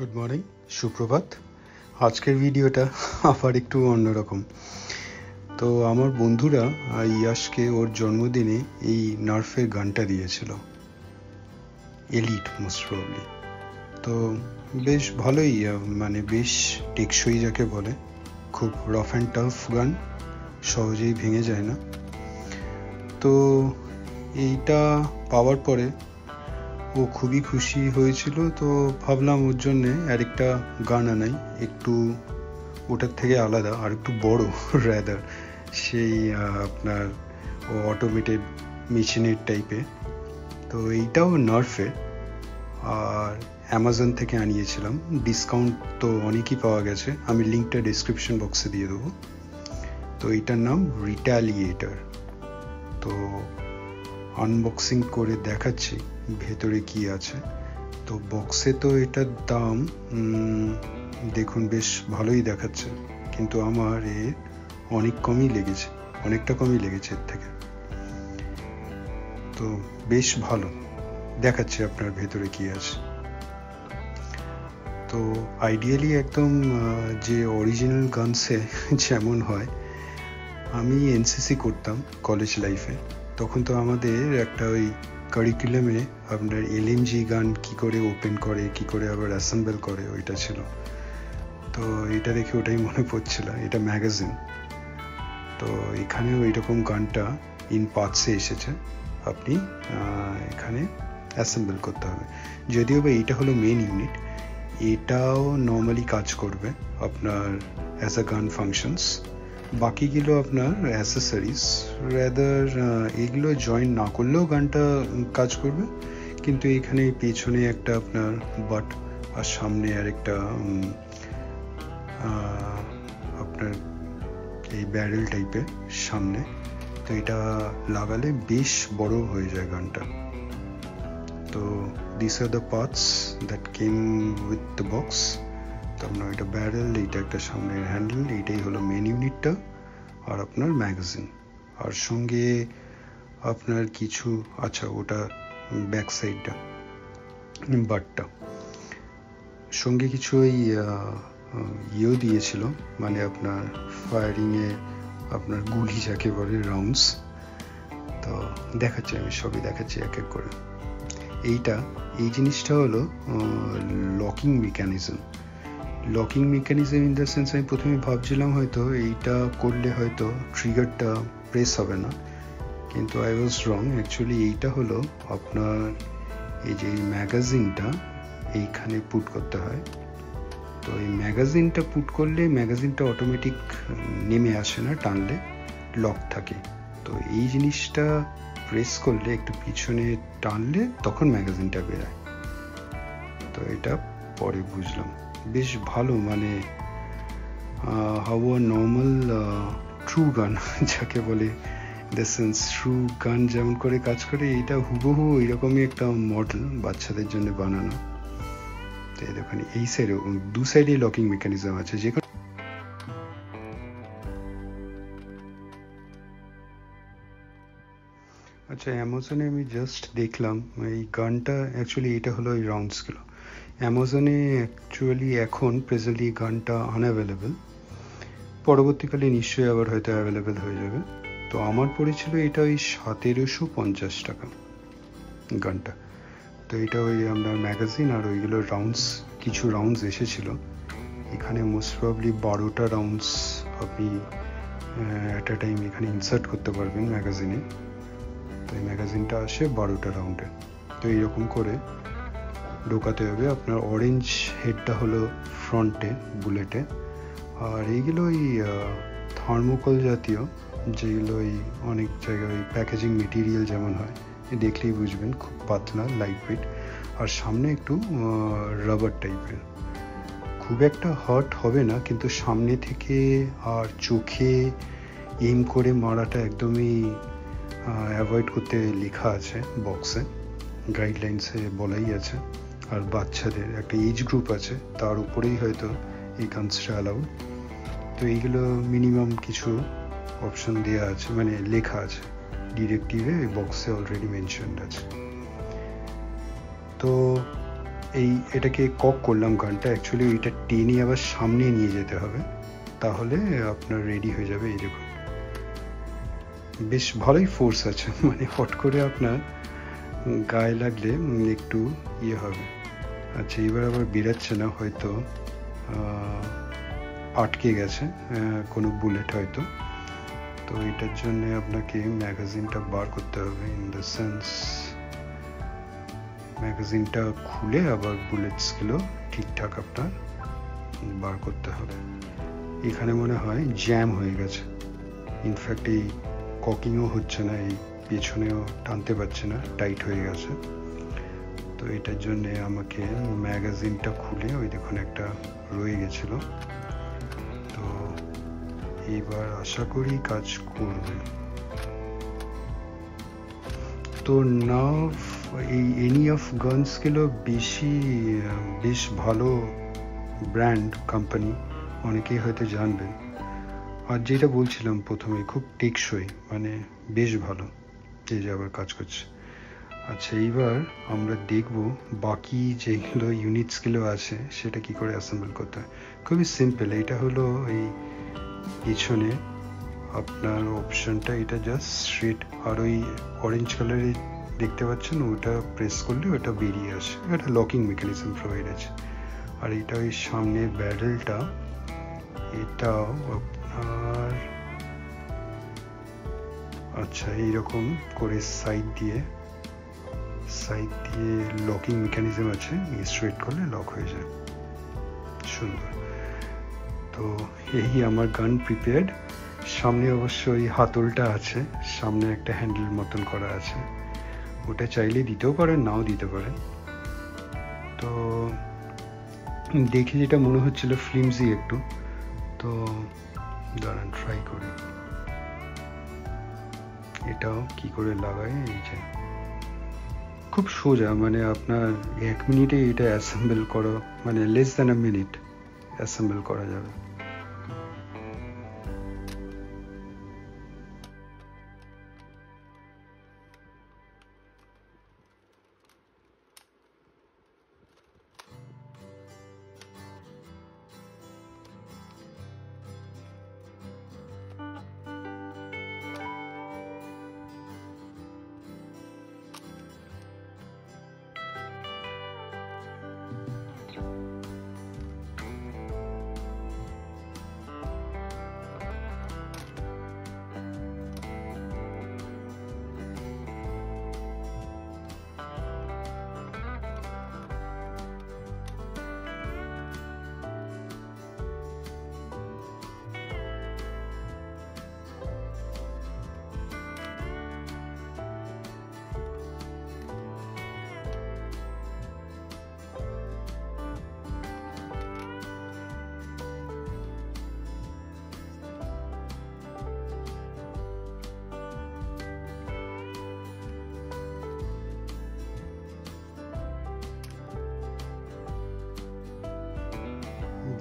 Good morning, সুপ্রভাত। আজকের ভিডিওটা আবার একটু অন্যরকম। তো আমার বন্ধুরা ইয়াশকে ওর জন্মদিনে এই নার্ফের গানটা দিয়েছিল, এলিট মোস্ট প্রবাবলি। তো বেশ ভালোই, মানে বেশ টেকসই যাকে বলে, খুব রাফ অ্যান্ড টাফ গান, সহজেই ভেঙে যায় না। তো এইটা পাওয়ার পরে ও খুবই খুশি হয়েছিল। তো ভাবলাম ওর জন্যে আরেকটা গান আনাই, একটু ওটার থেকে আলাদা আর একটু বড় র্যাদার, সেই আপনার ও অটোমেটেড মেশিনের টাইপে। তো এইটাও নার্ফে, আর অ্যামাজন থেকে আনিয়েছিলাম। ডিসকাউন্ট তো অনেকই পাওয়া গেছে, আমি লিঙ্কটা ডিসক্রিপশন বক্সে দিয়ে দেবো। তো এইটার নাম রিটালিয়েটার। তো আনবক্সিং করে দেখাচ্ছি ভেতরে কি আছে। তো বক্সে তো এটার দাম দেখুন বেশ ভালোই দেখাচ্ছে, কিন্তু আমার অনেক কমই লেগেছে, অনেকটা কমই লেগেছে এর থেকে। তো বেশ ভালো দেখাচ্ছে আপনার ভেতরে কি আছে। তো আইডিয়ালি একদম যে অরিজিনাল গানসে যেমন হয়, আমি এনসিসি করতাম কলেজ লাইফে, তখন তো আমাদের একটা ওই কারিকুলামে আপনার এলএমজি গান কি করে ওপেন করে, কি করে আবার অ্যাসেম্বল করে, ওইটা ছিল। তো এটা দেখে ওটাই মনে পড়ছিল, এটা ম্যাগাজিন। তো এখানেও এইরকম গানটা ইন পার্টসে এসেছে, আপনি এখানে অ্যাসেম্বল করতে হবে। যদিও বা এইটা হলো মেন ইউনিট, এটাও নর্মালি কাজ করবে আপনার অ্যাজ আ গান ফাংশনস। বাকিগুলো আপনার অ্যাসেসরিজ, রেদার এগুলো জয়েন না করলেও গানটা কাজ করবে। কিন্তু এখানে পেছনে একটা আপনার বাট, আর সামনে আর একটা আপনার এই ব্যারেল টাইপের সামনে। তো এটা লাগালে বেশ বড় হয়ে যায় গানটা। তো this are the parts that came with the box. তো আপনার এটা ব্যারেল, এইটা একটা সামনের হ্যান্ডেল, এইটাই হলো মেন ইউনিটটা, আর আপনার ম্যাগাজিন। আর সঙ্গে আপনার কিছু, আচ্ছা ওটা ব্যাক সাইডটা, বাটটা সঙ্গে কিছু ওই ইয়েও দিয়েছিল, মানে আপনার ফায়ারিংয়ে আপনার গুলি যাকে বলে, রাউন্ডস। তো দেখাচ্ছি, আমি সবই দেখাচ্ছি এক এক করে। এই জিনিসটা হলো locking mechanism. Locking mechanism in the sense, আমি প্রথমে ভাবছিলাম হয়তো এইটা করলে হয়তো ট্রিগারটা প্রেস হবে না, কিন্তু আই ওয়াজ রং। অ্যাকচুয়ালি এইটা হলো আপনার এই যে ম্যাগাজিনটা এইখানে পুট করতে হয়। তো এই ম্যাগাজিনটা পুট করলে ম্যাগাজিনটা অটোমেটিক নেমে আসে না, টানলে লক থাকে। তো এই জিনিসটা প্রেস করলে, একটু পিছনে টানলে তখন ম্যাগাজিনটা বেরোয়। তো এটা পরে বুঝলাম, বেশ ভালো, মানে হাউ আ নর্মাল ট্রু গান যাকে বলে, দ্য সেন্স ট্রু গান যেমন করে কাজ করে, এটা হুবহু এরকমই একটা মডেল বাচ্চাদের জন্য বানানো। তো দেখুন এই সাইডে দু সাইডে লকিং মেকানিজম আছে, যে আচ্ছা অ্যামাজনে আমি জাস্ট দেখলাম এই গানটা, অ্যাকচুয়ালি এটা হলো এই রাউন্ডসগুলো। অ্যামাজনে অ্যাকচুয়ালি এখন প্রেজেন্টলি গানটা আনঅ্যাভেলেবেল, পরবর্তীকালে নিশ্চয়ই আবার হয়তো অ্যাভেলেবেল হয়ে যাবে। তো আমার পড়েছিল এটা ওই 1750 টাকা গানটা। তো এটা ওই আপনার ম্যাগাজিন আর ওইগুলো রাউন্ডস, কিছু রাউন্ডস এসেছিল এখানে, মোস্ট প্রবাবলি 12টা রাউন্ডস আপনি অ্যাট আ টাইম এখানে ইনসার্ট করতে পারবেন ম্যাগাজিনে। তো এই ম্যাগাজিনটা আসে 12টা রাউন্ডে। তো এইরকম করে ঢোকাতে হবে। আপনার অরেঞ্জ হেডটা হলো ফ্রন্টে বুলেটে, আর এইগুলো ওই থার্মোকল জাতীয়, যেগুলো ওই অনেক জায়গায় ওই প্যাকেজিং মেটেরিয়াল যেমন হয়, দেখলেই বুঝবেন, খুব পাতলা, লাইট ওয়েট। আর সামনে একটু রাবার টাইপের, খুব একটা হার্ট হবে না, কিন্তু সামনে থেকে আর চোখে এইম করে মারাটা একদমই অ্যাভয়েড করতে লেখা আছে বক্সে, গাইডলাইন্সে বলাই আছে। আর বাচ্চাদের একটা এজ গ্রুপ আছে, তার উপরেই হয়তো এই গানসটা অ্যালাউড। তো এইগুলো মিনিমাম কিছু অপশন দেওয়া আছে, মানে লেখা আছে ডিরেক্টিভে, বক্সে অলরেডি মেনশনড আছে। তো এটাকে কক করলাম গানটা, অ্যাকচুয়ালি এটা টেনে আবার সামনে নিয়ে যেতে হবে, তাহলে আপনার রেডি হয়ে যাবে। এই দেখুন বেশ ভালোই ফোর্স আছে, মানে হট করে আপনার গায়ে লাগলে একটু ইয়ে হবে। আচ্ছা এবার আবার বেরাচ্ছে না, হয়তো আটকে গেছে কোনো বুলেট হয়তো। তো এটার জন্য আপনাকে ম্যাগাজিনটা বার করতে হবে, ইন দ্য সেন্স ম্যাগাজিনটা খুলে আবার বুলেটসগুলো ঠিকঠাক আপনার বার করতে হবে। এখানে মনে হয় জ্যাম হয়ে গেছে, ইনফ্যাক্ট এই ককিংও হচ্ছে না, এই পেছনেও টানতে পারছে না, টাইট হয়ে গেছে। তো এটার জন্য আমাকে ম্যাগাজিনটা খুলে, ওই দেখুন একটা রয়ে গেছিল, তো এইবার আশা করি কাজ করবে। তো নার্ভ এই এনি অফ গানসগুলো বেশ ভালো ব্র্যান্ড কোম্পানি, অনেকেই হয়তো জানবেন। আর যেটা বলছিলাম প্রথমে, খুব টেকসই, মানে বেশ ভালো, এই যে আবার কাজ করছে। আচ্ছা এইবার আমরা দেখব বাকি যেগুলো ইউনিটসগুলো আছে সেটা কি করে অ্যাসেম্বল করতে হয়। খুবই সিম্পল, এটা হলো এই পিছনে আপনার অপশনটা, এটা জাস্ট স্ট্রেট, আর ওই অরেঞ্জ কালারে দেখতে পাচ্ছেন ওটা প্রেস করলে ওটা বেরিয়ে আসে, একটা লকিং মেকানিজম প্রোভাইড আছে। আর এটা ওই সামনে ব্যারেলটা, এটাও আপনার আচ্ছা এইরকম করে সাইড দিয়ে লকিং মেকানিজম আছে, স্ট্রেট করলে লক হয়ে যায়, সুন্দর। তো এই আমার গান প্রিপেয়ার্ড। সামনে অবশ্যই হাতলটা আছে, সামনে একটা হ্যান্ডেল মতন করা আছে, ওটা চাইলে দিতেও পারেন, নাও দিতে পারেন। তো দেখে যেটা মনে হচ্ছিল ফ্লিমসি একটু, তো দাঁড়ান ট্রাই করি এটাও কি করে লাগাই। এই যে খুব সোজা, মানে আপনার 1 মিনিটে এটা অ্যাসেম্বল করা, মানে less than a minute assemble করা যাবে।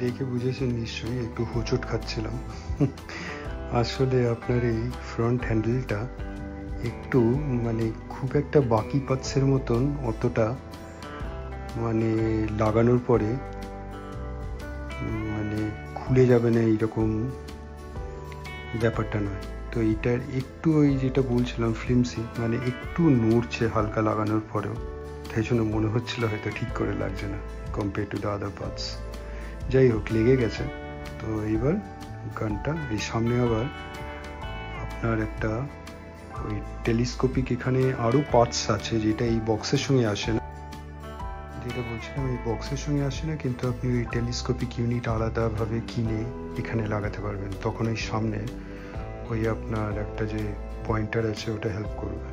দেখে বুঝেছেন নিশ্চয়ই, একটু হোঁচট খাচ্ছিলাম। আসলে আপনার এই ফ্রন্ট হ্যান্ডেলটা একটু মানে খুব একটা বাকি পার্টসের মতন অতটা মানে লাগানোর পরে মানে খুলে যাবে না এইরকম ব্যাপারটা নয়। তো এইটার একটু ওই যেটা বলছিলাম ফ্লিমসি, মানে একটু নড়ছে হালকা লাগানোর পরেও, তাই জন্য মনে হচ্ছিল হয়তো ঠিক করে লাগছে না compare to the other parts. যাই হোক, লেগে গেছে। তো এইবার গানটা এই সামনে আবার আপনার একটা ওই টেলিস্কোপিক এখানে আরও পার্টস আছে, যেটা এই বক্সের সঙ্গে আসে না, যেটা বলছিলাম এই বক্সের সঙ্গে আসে না, কিন্তু আপনি ওই টেলিস্কোপিক ইউনিট আলাদাভাবে কিনে এখানে লাগাতে পারবেন। তখন ওই সামনে ওই আপনার একটা যে পয়েন্টার আছে ওটা হেল্প করবে।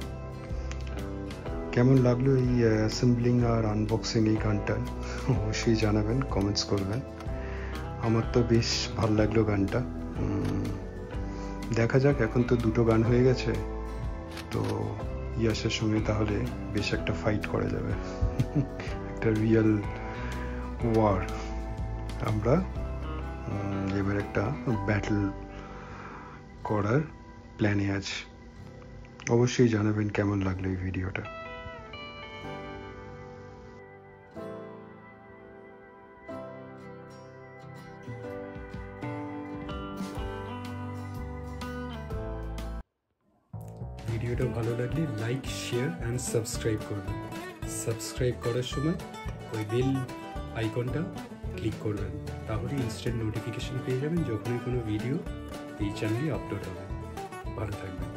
কেমন লাগলো এই অ্যাসেম্বলিং আর আনবক্সিং এই গানটা অবশ্যই জানাবেন, কমেন্টস করবেন। আমার তো বেশ ভালো লাগলো গানটা। দেখা যাক, এখন তো 2টো গান হয়ে গেছে, তো ইয়াসের সঙ্গে তাহলে বেশ একটা ফাইট করা যাবে, একটা রিয়েল ওয়ার। আমরা এবার একটা ব্যাটল করার প্ল্যানে আছি। অবশ্যই জানাবেন কেমন লাগলো এই ভিডিওটা। ভিডিওটা ভালো লাগলে লাইক, শেয়ার অ্যান্ড সাবস্ক্রাইব করবেন। সাবস্ক্রাইব করার সময় ওই বেল আইকনটা ক্লিক করবেন, তাহলে ইনস্ট্যান্ট নোটিফিকেশন পেয়ে যাবেন যখনই কোনো ভিডিও এই চ্যানেলে আপলোড হবে। ভালো থাকবেন।